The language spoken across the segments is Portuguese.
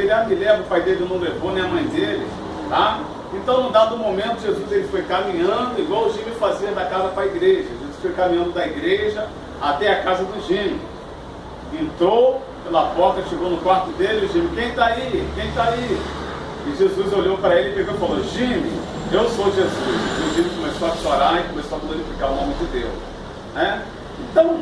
dele, me leva, o pai dele não levou, nem a mãe dele, tá? Então, num dado momento, Jesus ele foi caminhando, igual o Jimmy fazia da casa para a igreja. Jesus foi caminhando da igreja até a casa do Jimmy. Entrou pela porta, chegou no quarto dele, o Jimmy, quem está aí? Quem está aí? E Jesus olhou para ele e pegou e falou, Jimmy, eu sou Jesus. E o Jimmy começou a chorar e começou a glorificar o nome de Deus, né? Então,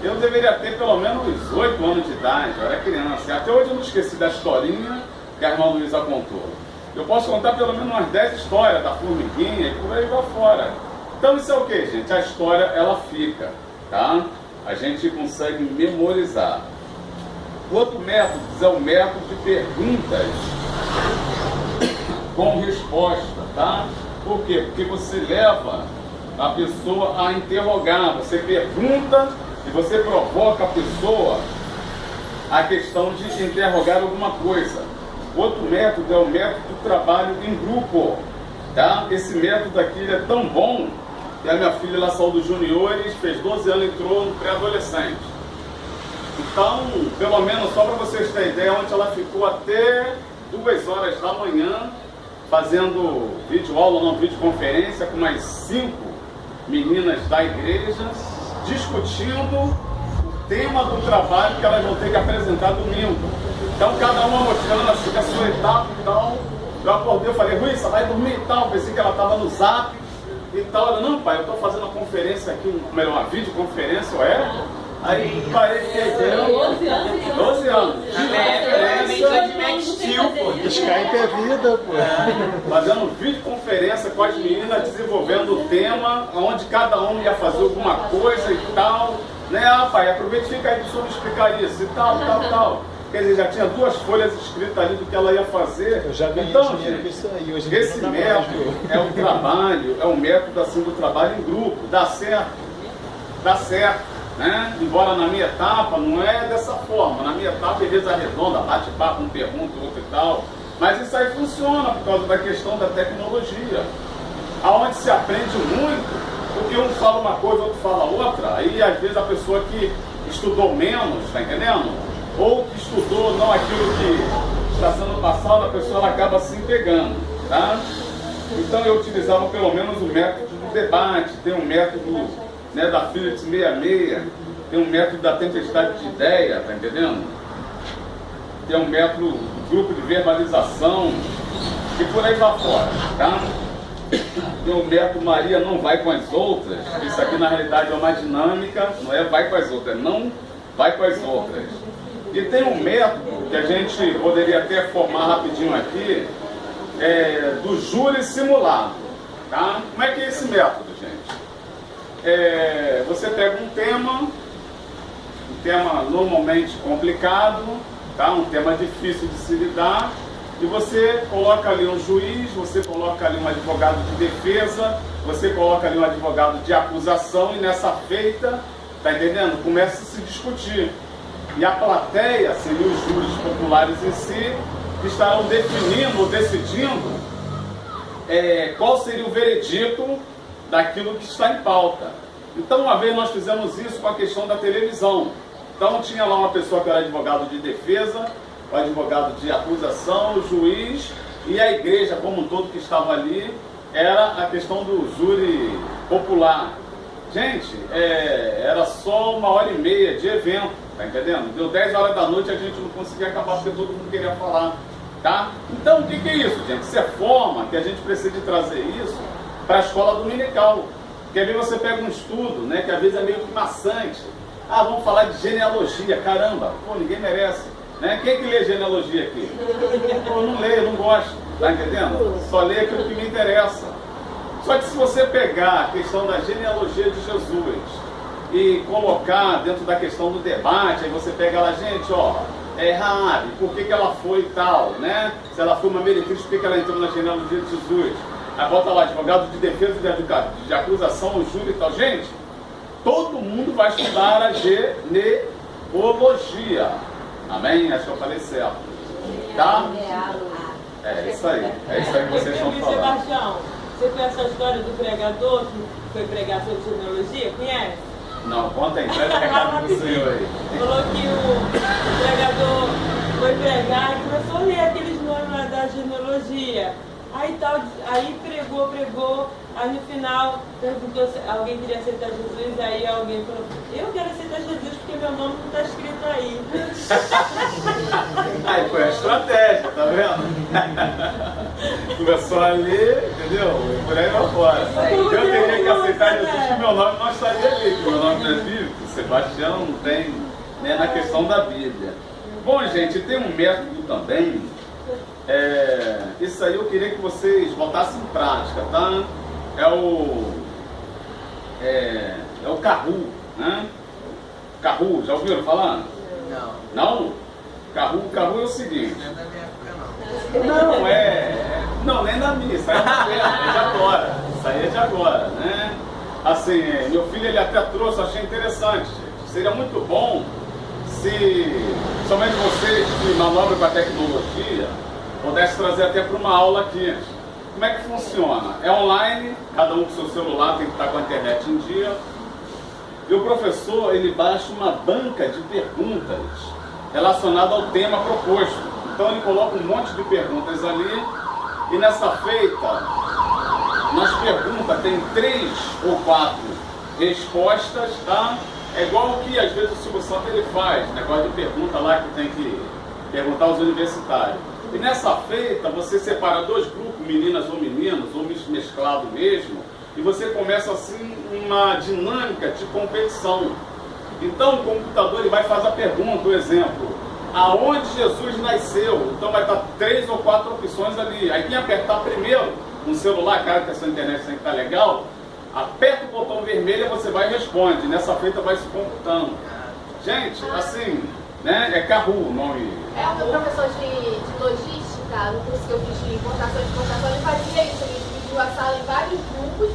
eu deveria ter pelo menos 8 anos de idade, eu era criança. Até hoje eu não esqueci da historinha que a irmã Luísa contou. Eu posso contar pelo menos umas 10 histórias da formiguinha e por aí vai fora. Então isso é o que, gente? A história, ela fica, tá? A gente consegue memorizar. O outro método é o método de perguntas com resposta, tá? Por quê? Porque você leva a pessoa a interrogar. Você pergunta e você provoca a pessoa a questão de interrogar alguma coisa. Outro método é o método do trabalho em grupo, tá? Esse método aqui ele é tão bom que a minha filha, ela saiu dos juniores, fez 12 anos e entrou no pré-adolescente. Então, pelo menos, só para vocês terem ideia, onde ela ficou até 2 horas da manhã fazendo videoaula, não, videoconferência com mais 5 meninas da igreja, discutindo o tema do trabalho que elas vão ter que apresentar domingo. Então, cada uma mostrando assim, a sua etapa e tal. Eu acordei, eu falei, Ruíssa, vai dormir e tal. Pensei que ela estava no zap e tal. Ela, não, pai, eu estou fazendo uma conferência aqui, uma videoconferência, é? Aí parei de ter 12 anos. 12 anos. Skype é vida, pô. Fazendo videoconferência com as meninas, desenvolvendo o tema, onde cada um ia fazer alguma coisa e tal. Né, pai, aproveita e fica aí que o senhor me explicar isso e tal, tal. Quer dizer, já tinha 2 folhas escritas ali do que ela ia fazer. Eu já ganhei então, dinheiro com isso aí. Hoje esse método é um trabalho, é um método assim do trabalho em grupo. Dá certo, né? Embora na minha etapa não é dessa forma. Na minha etapa é mesa redonda, bate-papo, um pergunta, outro e tal. Mas isso aí funciona por causa da questão da tecnologia. Aonde se aprende muito, porque um fala uma coisa, outro fala outra. Aí às vezes a pessoa que estudou menos, tá entendendo? Ou que estudou não aquilo que está sendo passado, a pessoa ela acaba se pegando, tá? Então eu utilizava pelo menos o método do debate, tem um método, né, da Philips 66, tem um método da tempestade de ideia, tá entendendo? Tem um método do grupo de verbalização e por aí vai fora, tá? Tem o método Maria não vai com as outras, isso aqui na realidade é uma dinâmica, não é vai com as outras, não vai com as outras. E tem um método que a gente poderia até formar rapidinho aqui, do júri simulado, tá? Como é que é esse método, gente? Você pega um tema normalmente complicado, tá? Um tema difícil de se lidar, e você coloca ali um juiz, você coloca ali um advogado de defesa, você coloca ali um advogado de acusação, e nessa feita, tá entendendo? Começa a se discutir. E a plateia seria os júris populares em si, que estarão definindo ou decidindo qual seria o veredito daquilo que está em pauta. Então, uma vez nós fizemos isso com a questão da televisão. Então, tinha lá uma pessoa que era advogado de defesa, o advogado de acusação, o juiz, e a igreja como um todo que estava ali, era a questão do júri popular. Gente, era só 1h30 de evento, tá entendendo? Deu 10 horas da noite, a gente não conseguia acabar porque todo mundo queria falar, tá? Então, o que é isso, gente? Isso é forma que a gente precisa de trazer isso para a escola dominical. Porque às vezes você pega um estudo, né, que às vezes é meio que maçante. Vamos falar de genealogia, caramba, pô, ninguém merece. Né? Quem que lê genealogia aqui? Pô, não leio, não gosto, tá entendendo? Só leio aquilo que me interessa. Só que se você pegar a questão da genealogia de Jesus e colocar dentro da questão do debate, aí você pega lá, gente, ó, Raabe, por que ela foi e tal, né? Se ela foi uma meretriz, por que ela entrou na genealogia de Jesus? Aí bota lá, advogado de defesa de acusação, o júri e tal. Gente, todo mundo vai estudar a genealogia. Amém? Acho que eu falei certo. Tá? É isso aí. É isso aí que vocês estão falando. Sebastião, você conhece a história do pregador que foi pregar sobre genealogia? Conhece? Não, conta aí. Traz o recado do Senhor aí. Falou que o pregador foi pregar e começou a ler aqueles nomes lá da genealogia. Aí pregou, aí no final perguntou se alguém queria aceitar Jesus, aí alguém falou, eu quero aceitar Jesus porque meu nome não está escrito aí. Aí foi a estratégia, tá vendo? Começou a ler, entendeu? E por aí vai fora. Eu teria que aceitar Jesus que meu nome não estaria ali, que meu nome não é bíblico. Sebastião não tem, né, na questão da Bíblia. Bom, gente, tem um método também. Isso aí eu queria que vocês botassem em prática, tá? É o Kahoot, né? Kahoot, já ouviram falar? Não. Não? Kahoot é o seguinte. Não é da minha época, não. Não, nem da minha, isso aí é de agora. Isso aí é de agora, né? Assim, meu filho ele até trouxe, eu achei interessante, gente. Seria muito bom se somente vocês que manobram com a tecnologia pudesse trazer até para uma aula aqui. Como é que funciona? É online, cada um com seu celular tem que estar com a internet em dia. E o professor, ele baixa uma banca de perguntas relacionada ao tema proposto. Então ele coloca um monte de perguntas ali e nessa feita, nas perguntas tem 3 ou 4 respostas, tá? É igual o que às vezes o Silvio Santos ele faz, negócio de pergunta lá que tem que perguntar aos universitários. E nessa feita você separa 2 grupos, meninas ou meninos, ou mesclado mesmo, e você começa assim uma dinâmica de competição. Então o computador ele vai fazer a pergunta, o exemplo, aonde Jesus nasceu? Então vai estar 3 ou 4 opções ali. Aí quem apertar primeiro no celular, cara, que essa internet tem que estar legal, aperta o botão vermelho e você vai e responde. Nessa feita vai se computando. Gente, assim, né? É Kahoot o nome. É, o meu professor de logística, no curso que eu fiz de importação e exportação, ele fazia isso. Ele dividiu a sala em vários grupos,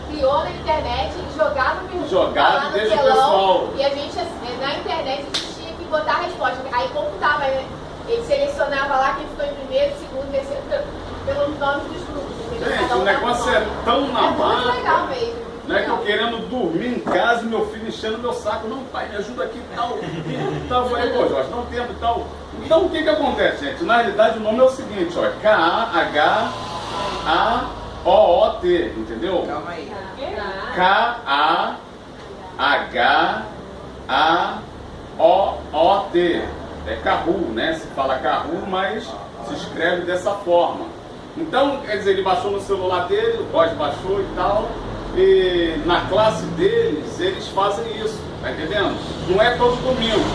criou na internet e jogava perguntas lá no desde telão. o pessoal. E a gente, na internet, a gente tinha que botar a resposta. Aí computava, né? Ele selecionava lá quem ficou em primeiro, segundo, terceiro, pelo nome dos grupos. Gente, o negócio é tão na muito legal mesmo. Não é que eu querendo dormir em casa e meu filho enchendo meu saco, não, pai, me ajuda aqui e tal. Eu falei, pô, Jorge, não tempo e tal. Então o que que acontece, gente? Na realidade o nome é o seguinte, ó, K-A-H-A-O-O-T, entendeu? Calma aí. K-A-H-A-O-O-T. É Kahoot, né? Se fala Kahoot, mas se escreve dessa forma. Então, quer dizer, ele baixou no celular dele, o Jorge baixou e tal. E na classe deles, eles fazem isso, tá entendendo? Não é todo domingo,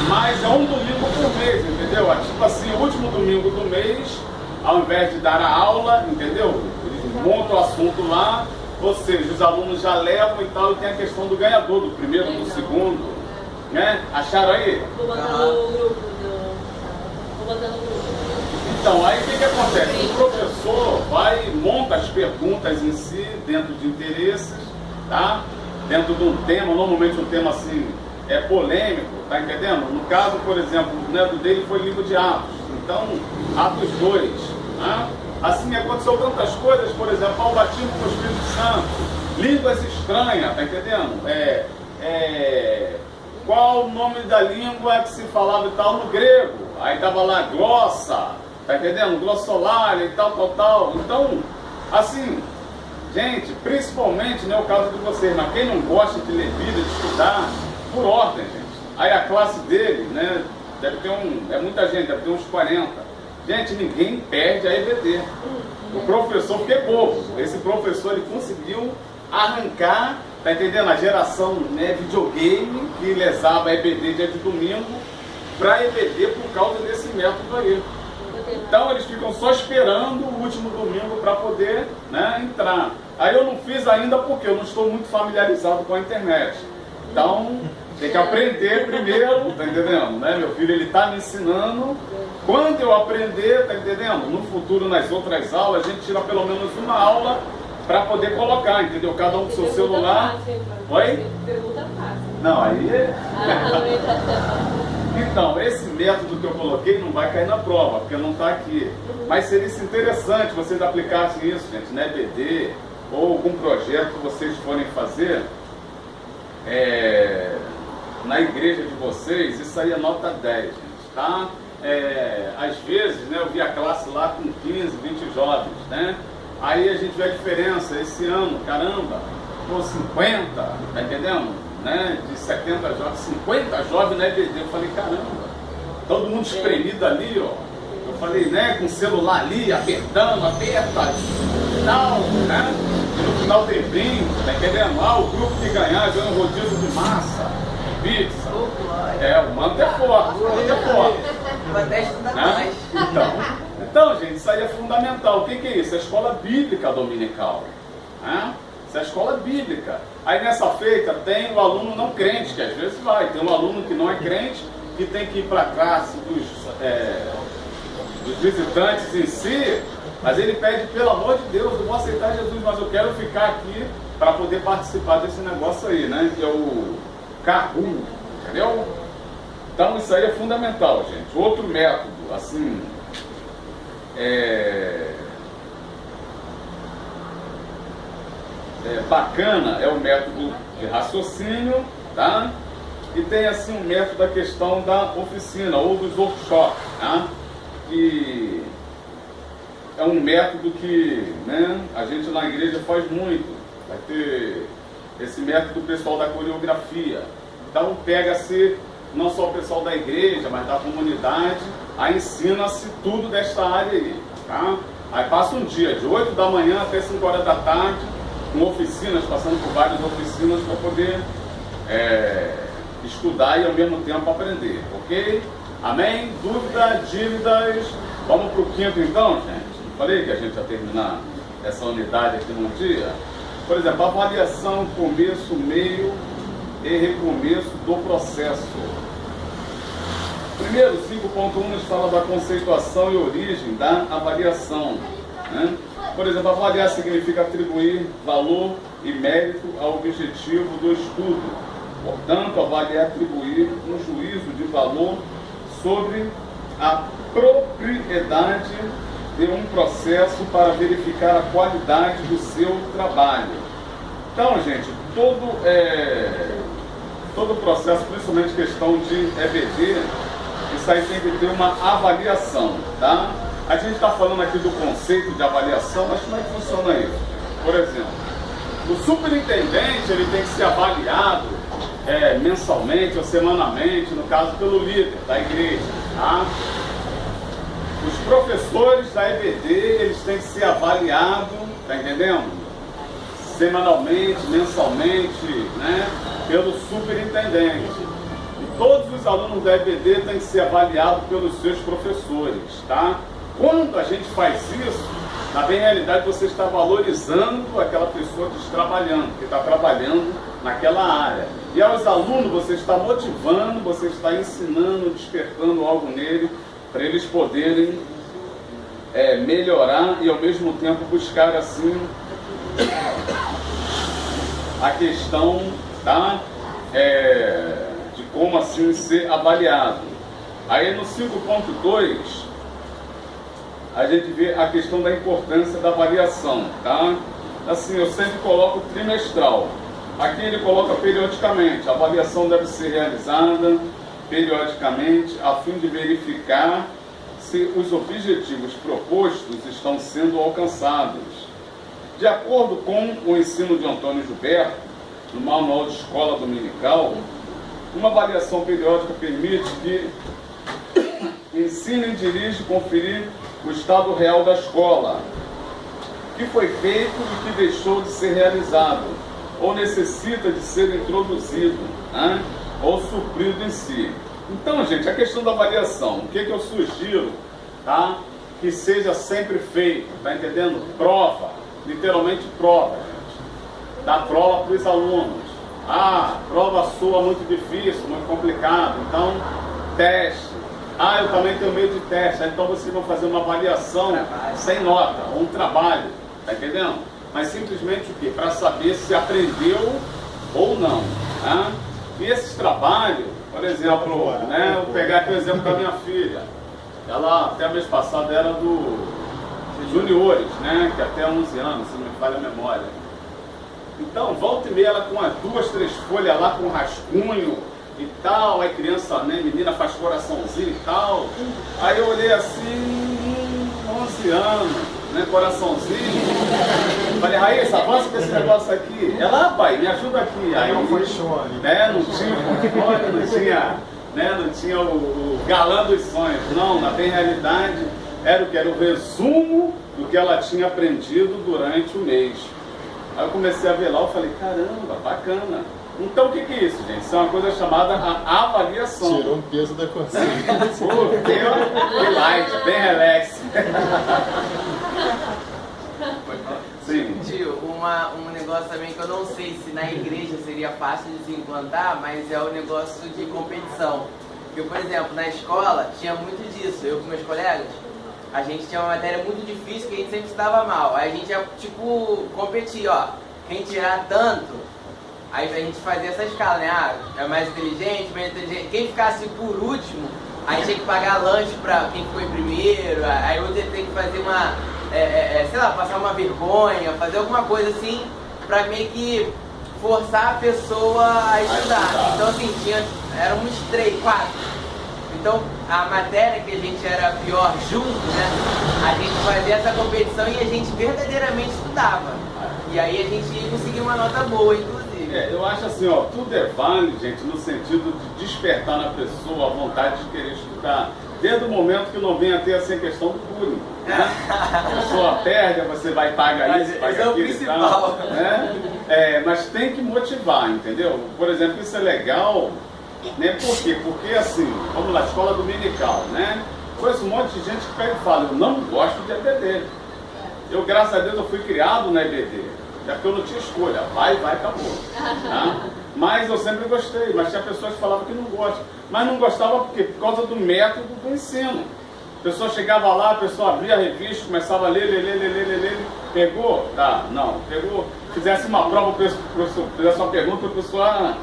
mas é um domingo por mês, entendeu? É tipo assim, o último domingo do mês, ao invés de dar a aula, entendeu? Eles montam o assunto lá, ou seja, os alunos já levam e tal, e tem a questão do ganhador, do primeiro, do segundo, né? Acharam aí? Vou botar no grupo Então, aí o que acontece? O professor vai e monta as perguntas em si, dentro de interesses, tá? Dentro de um tema, normalmente um tema assim, polêmico, tá entendendo? No caso, por exemplo, né, do dele foi livro de Atos, então, Atos 2, né? Assim, aconteceu tantas coisas, por exemplo, ao batismo com o Espírito Santo, línguas estranhas, tá entendendo? Qual o nome da língua que se falava e tal no grego? Aí tava lá, glossa, tá entendendo? Glossolalia e tal. Então, assim, gente, principalmente, né, o caso de vocês, mas quem não gosta de ler Bíblia, de estudar, por ordem, gente. Aí a classe dele, né, deve ter muita gente, deve ter uns 40. Gente, ninguém perde a EBD. O professor, porque é bobo, esse professor, ele conseguiu arrancar, tá entendendo? A geração, né, videogame, que lesava a EBD dia de domingo, para EBD por causa desse método aí. Então eles ficam só esperando o último domingo para poder, né, entrar. Aí eu não fiz ainda porque eu não estou muito familiarizado com a internet. Então tem que aprender primeiro, tá entendendo? Né? Meu filho ele está me ensinando. Quando eu aprender, tá entendendo? No futuro, nas outras aulas, a gente tira pelo menos uma aula para poder colocar, entendeu? Cada um com seu celular. Oi? Pergunta fácil. Não, aí Então, esse método que eu coloquei não vai cair na prova, porque não está aqui. Mas seria interessante vocês aplicassem isso, gente, na EBD, ou algum projeto que vocês forem fazer na igreja de vocês, isso aí é nota 10, gente, tá? às vezes, né, eu vi a classe lá com 15, 20 jovens, né? Aí a gente vê a diferença, esse ano, caramba, pô, 50, tá entendendo? Né? De 70 jovens, 50 jovens na EBD, eu falei, caramba, todo mundo espremido ali, ó. Eu falei, né, com o celular ali, apertando, aperta, tal, né? E no final tem brinde, tá entendendo? O grupo que ganhar ganha um rodízio de massa, pizza. O manto é forte, o manto é forte. Né? Então, gente, isso aí é fundamental. O que é isso? É a escola bíblica dominical. Né? Isso é a escola bíblica. Aí nessa feita tem o aluno não crente, que às vezes vai. Tem um aluno que não é crente, que tem que ir para a classe dos visitantes em si, mas ele pede, pelo amor de Deus, eu vou aceitar Jesus, mas eu quero ficar aqui para poder participar desse negócio aí, né? Que é o Carru, entendeu? Então isso aí é fundamental, gente. Outro método, assim, bacana é o método de raciocínio, tá? E tem assim um método da questão da oficina ou dos workshops, tá? Que é um método que, né, a gente na igreja faz muito. Vai ter esse método pessoal da coreografia. Então pega-se não só o pessoal da igreja, mas da comunidade, aí ensina-se tudo desta área aí, tá? Aí passa um dia, de 8 da manhã até 5 horas da tarde, com oficinas, passando por várias oficinas para poder estudar e ao mesmo tempo aprender, ok? Amém? Dúvidas, dívidas? Vamos para o quinto então, gente? Falei que a gente ia terminar essa unidade aqui num dia. Por exemplo, avaliação, começo, meio e recomeço do processo. Primeiro, 5.1 nos fala da conceituação e origem da avaliação, né? Por exemplo, avaliar significa atribuir valor e mérito ao objetivo do estudo. Portanto, avaliar é atribuir um juízo de valor sobre a propriedade de um processo para verificar a qualidade do seu trabalho. Então, gente, todo processo, principalmente questão de EBD, isso aí tem que ter uma avaliação, tá? A gente está falando aqui do conceito de avaliação, mas como é que funciona isso? Por exemplo, o superintendente ele tem que ser avaliado mensalmente ou semanalmente, no caso pelo líder da igreja, tá? Os professores da EBD, eles têm que ser avaliados, tá entendendo? Semanalmente, mensalmente, né? Pelo superintendente. E todos os alunos da EBD têm que ser avaliados pelos seus professores, tá? Quando a gente faz isso, na realidade você está valorizando aquela pessoa que está trabalhando, naquela área. E aos alunos você está motivando, você está ensinando, despertando algo nele, para eles poderem melhorar e ao mesmo tempo buscar assim a questão, tá? De como assim ser avaliado. Aí no 5.2 a gente vê a questão da importância da avaliação, tá? Assim, eu sempre coloco trimestral. Aqui ele coloca periodicamente. A avaliação deve ser realizada periodicamente a fim de verificar se os objetivos propostos estão sendo alcançados. De acordo com o ensino de Antônio Gilberto, no Manual de Escola Dominical, uma avaliação periódica permite que ensine e dirige conferir o estado real da escola, o que foi feito e que deixou de ser realizado, ou necessita de ser introduzido, né? Ou suprido em si. Então, gente, a questão da avaliação, o que eu sugiro, tá? Que seja sempre feito, tá entendendo? Prova, literalmente prova, gente. Dá prova para os alunos. Prova sua muito difícil, muito complicado, então teste. Eu também tenho medo de teste, então vocês vão fazer uma avaliação sem nota, ou um trabalho, tá entendendo? Mas simplesmente o quê? Para saber se aprendeu ou não, tá? E esses trabalhos, por exemplo, né, vou pegar aqui o exemplo da minha filha. Ela, até mês passado, era dos juniores, né, que até 11 anos, se não me falha a memória. Então, volta e meia, ela com as 2, 3 folhas lá, com rascunho, e tal, aí criança, né, menina faz coraçãozinho e tal. Aí eu olhei assim, 11 anos, né, coraçãozinho. Falei, Raíssa, avança com esse negócio aqui. Ela, pai, me ajuda aqui. Aí não foi show, né, não tinha fone, não tinha o galã dos sonhos. Não, na bem realidade, era o resumo do que ela tinha aprendido durante o mês. Aí eu comecei a ver lá, eu falei, caramba, bacana. Então o que é isso, gente? Isso é uma coisa chamada a avaliação. Tirou um peso da consciência. Bem light, bem relax. Sim. Tio, um negócio também que eu não sei se na igreja seria fácil de se implantar, mas é o negócio de competição. Eu, por exemplo, na escola tinha muito disso. Eu com meus colegas, a gente tinha uma matéria muito difícil que a gente sempre estudava mal. Aí a gente ia, tipo, competir, ó. Quem tirar tanto, aí a gente fazia essa escala, né? Ah, é mais inteligente, menos inteligente. Quem ficasse por último, aí tinha que pagar lanche pra quem foi primeiro. Aí eu ia ter que fazer uma, sei lá, passar uma vergonha, fazer alguma coisa assim, pra meio que forçar a pessoa a estudar. Então assim, éramos 3, 4. Então, a matéria que a gente era pior junto, né? A gente fazia essa competição e a gente verdadeiramente estudava. E aí a gente conseguia uma nota boa, inclusive. Eu acho assim, ó, tudo é válido, gente, no sentido de despertar na pessoa a vontade de querer estudar. Desde o momento que não venha a ter assim, a questão do bullying. Né? A pessoa perde, você vai pagar isso, paga aquilo e tal. Né? Mas tem que motivar, entendeu? Por exemplo, isso é legal. Né? Por quê? Porque assim, vamos lá, escola dominical, né? Conheço um monte de gente que pega e fala, eu não gosto de EBD. Eu, graças a Deus, eu fui criado na EBD, já que eu não tinha escolha, vai, acabou. Tá? Mas eu sempre gostei, mas tinha pessoas que falavam que não gostam. Mas não gostava por quê? Por causa do método do ensino. A pessoa chegava lá, a pessoa abria a revista, começava a ler, pegou? Tá, não, pegou. Fizesse uma prova, o professor fizesse uma pergunta, o professor,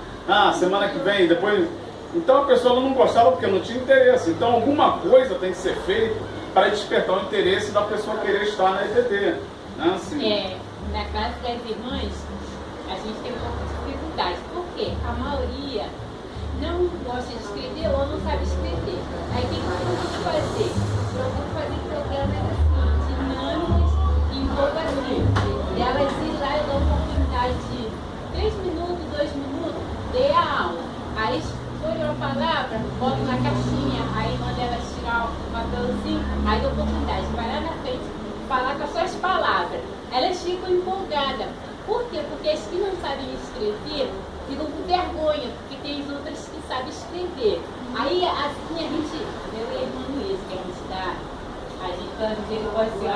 semana que vem, depois... Então a pessoa não gostava porque não tinha interesse. Então alguma coisa tem que ser feita para despertar o interesse da pessoa querer estar na EBD. Né? Assim. Na classe das irmãs, a gente tem um pouco de dificuldade. Por quê? A maioria não gosta de escrever ou não sabe escrever. Aí o que eu procuro fazer? Procuro fazer programas assim, dinâmicos e empolgativos. E elas ir lá e dão uma oportunidade de 3 minutos, 2 minutos, dê a aula. Aí escolhe uma palavra, bota na caixinha, aí manda elas tirar um papelzinho, aí dá oportunidade, vai lá na frente, falar com as suas palavras. Elas ficam empolgadas. Por quê? Porque as que não sabem escrever ficam com vergonha, porque tem as outras que sabem escrever. Aí assim a gente, eu e a irmã Luísa, que a gente dá, a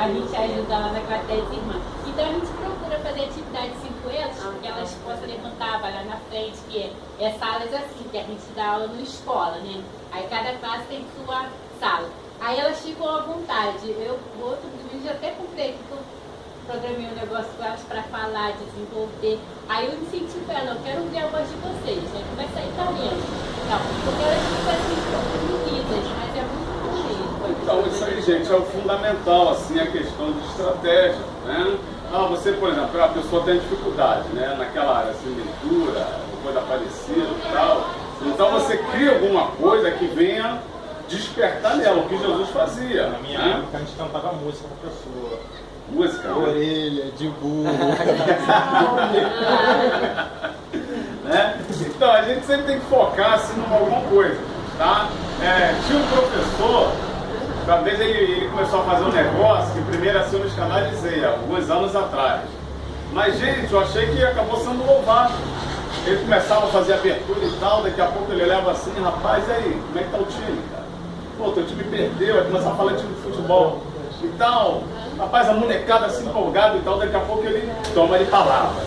gente ajuda lá na classe das irmãs. Então a gente procura fazer atividades assim com elas, que elas possam levantar, vai lá na frente, que é salas assim, que a gente dá aula na escola, né? Aí cada classe tem sua sala. Aí elas ficam à vontade. Eu, outro vídeo, até comprei que eu programei um negócio com elas para falar, desenvolver. Aí eu incentivo ela, eu quero ouvir a voz de vocês. Aí começa a ir talento. Não, porque elas ficam assim, unidas, mas é muito bom mesmo. Então isso aí, gente, é o fundamental, assim, a questão de estratégia, né? Você, por exemplo, a pessoa tem dificuldade, né? Naquela área, assim, leitura, coisa parecida e tal. Então você cria alguma coisa que venha despertar nela, o que Jesus fazia. Na minha época a gente cantava música pra pessoa. Música? Orelha, de burro. Né? Então a gente sempre tem que focar assim em alguma coisa, tá? Tinha um professor, uma vez ele começou a fazer um negócio que primeiro assim eu me escandalizei, alguns anos atrás. Mas gente, eu achei que acabou sendo louvado. Ele começava a fazer abertura e tal, daqui a pouco ele olhava assim, rapaz, e aí, como é que tá o time, cara? Pô, teu time perdeu, aí começava a falar de time de futebol e tal. Rapaz, a molecada assim empolgada e tal, daqui a pouco ele toma de palavra.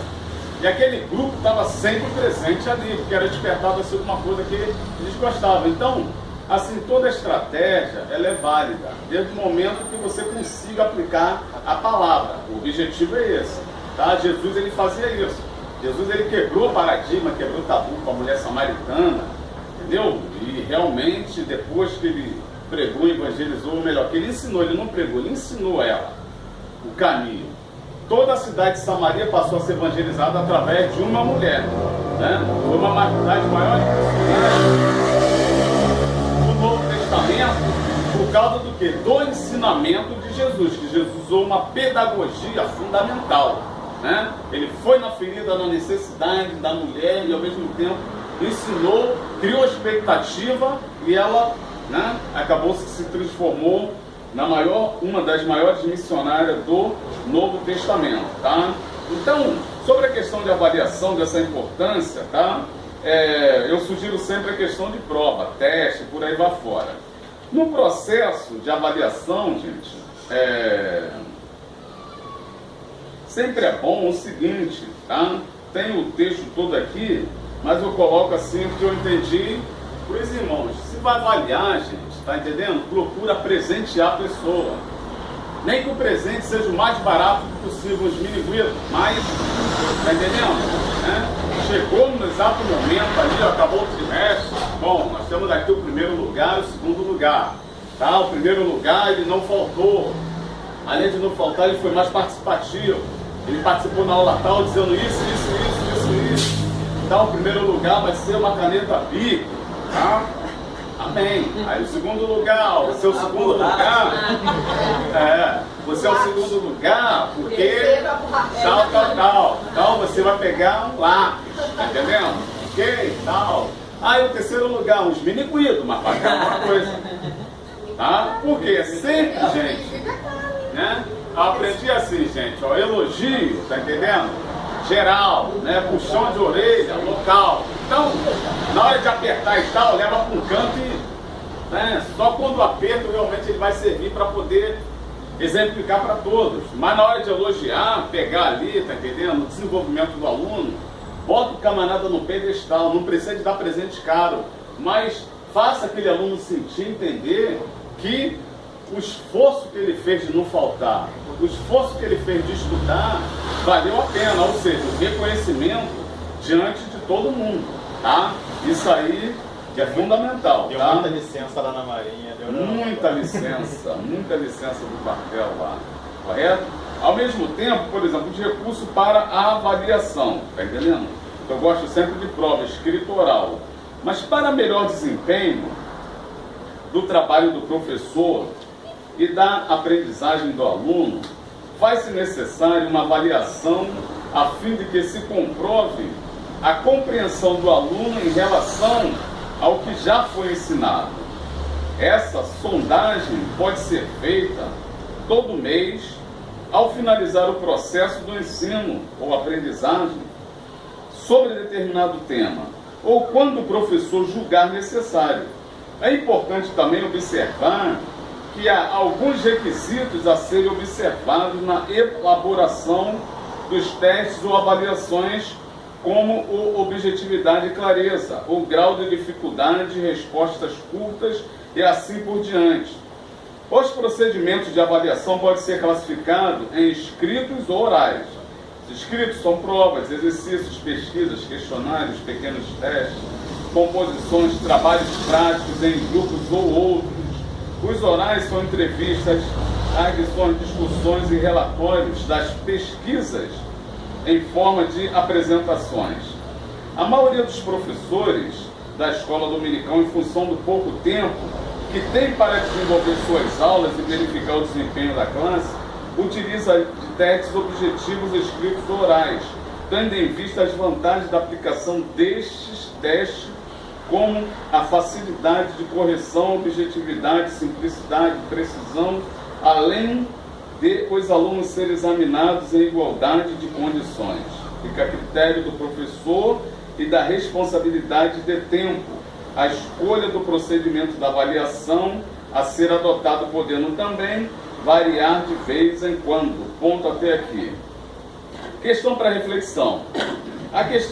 E aquele grupo estava sempre presente ali, porque era despertado assim alguma coisa que eles gostavam. Então, assim, toda a estratégia, ela é válida, desde o momento que você consiga aplicar a palavra. O objetivo é esse, tá? Jesus, ele fazia isso. Jesus, ele quebrou o paradigma, quebrou o tabu com a mulher samaritana, entendeu? E realmente, depois que ele pregou, evangelizou, ou melhor, que ele ensinou, ele não pregou, ele ensinou ela o caminho. Toda a cidade de Samaria passou a ser evangelizada através de uma mulher. né? Foi uma das maiores do Novo Testamento, por causa do quê? Do ensinamento de Jesus, que Jesus usou uma pedagogia fundamental, né? Ele foi na ferida, na necessidade da mulher e ao mesmo tempo ensinou, criou expectativa e ela, né, acabou que se transformou uma das maiores missionárias do Novo Testamento, tá? Então, sobre a questão de avaliação dessa importância, tá? Eu sugiro sempre a questão de prova, teste, por aí vai fora. No processo de avaliação, gente, sempre é bom o seguinte, tá? Tem o texto todo aqui, mas eu coloco assim que eu entendi para os irmãos. Se vai avaliar, gente, tá entendendo? Procura presentear a pessoa. Nem que o presente seja o mais barato possível, os miniguitos, mas, tá entendendo? Né? Chegou no exato momento ali, ó, acabou o trimestre. Bom, nós temos aqui o primeiro lugar e o segundo lugar. Tá? O primeiro lugar, ele não faltou. Além de não faltar, ele foi mais participativo. Ele participou na aula tal, dizendo isso. Então, o primeiro lugar vai ser uma caneta Bic, tá? Amém. Aí o segundo lugar, você é o segundo lugar. Você é o segundo lugar, porque tal. Então você vai pegar um lápis, tá entendendo? Ok, tal. Aí o terceiro lugar, uns mini-guidos, mas vai pegar alguma coisa. Tá? Porque sempre, gente, né? Eu aprendi assim, gente, ó, elogio, tá entendendo? Geral, né? Puxão de orelha, local. Então, na hora de apertar e tal, leva para um canto e, né, só quando o aperto realmente ele vai servir para poder exemplificar para todos. Mas na hora de elogiar, pegar ali, tá entendendo? O desenvolvimento do aluno, bota o camarada no pedestal, não precisa de dar presente caro, mas faça aquele aluno sentir, entender que o esforço que ele fez de não faltar, o esforço que ele fez de estudar, valeu a pena, ou seja, o reconhecimento diante de todo mundo, tá? Isso aí que é fundamental, Deu tá? muita licença lá na Marinha, deu Muita licença do quartel lá, correto? Ao mesmo tempo, por exemplo, de recurso para a avaliação, tá entendendo? Eu gosto sempre de prova escrita oral, mas para melhor desempenho do trabalho do professor e da aprendizagem do aluno, faz-se necessário uma avaliação a fim de que se comprove a compreensão do aluno em relação ao que já foi ensinado. Essa sondagem pode ser feita todo mês ao finalizar o processo do ensino ou aprendizagem sobre determinado tema, ou quando o professor julgar necessário. É importante também observar que há alguns requisitos a serem observados na elaboração dos testes ou avaliações, como o objetividade e clareza, o grau de dificuldade, respostas curtas e assim por diante. Os procedimentos de avaliação podem ser classificados em escritos ou orais. Os escritos são provas, exercícios, pesquisas, questionários, pequenos testes, composições, trabalhos práticos em grupos ou outros. Os orais são entrevistas, arguições, discussões e relatórios das pesquisas em forma de apresentações. A maioria dos professores da escola dominical, em função do pouco tempo que tem para desenvolver suas aulas e verificar o desempenho da classe, utiliza de testes objetivos escritos ou orais, tendo em vista as vantagens da aplicação destes testes, como a facilidade de correção, objetividade, simplicidade, precisão, além de os alunos serem examinados em igualdade de condições. Fica a critério do professor e da responsabilidade de tempo a escolha do procedimento da avaliação a ser adotado, podendo também variar de vez em quando. Ponto até aqui. Questão para reflexão. A questão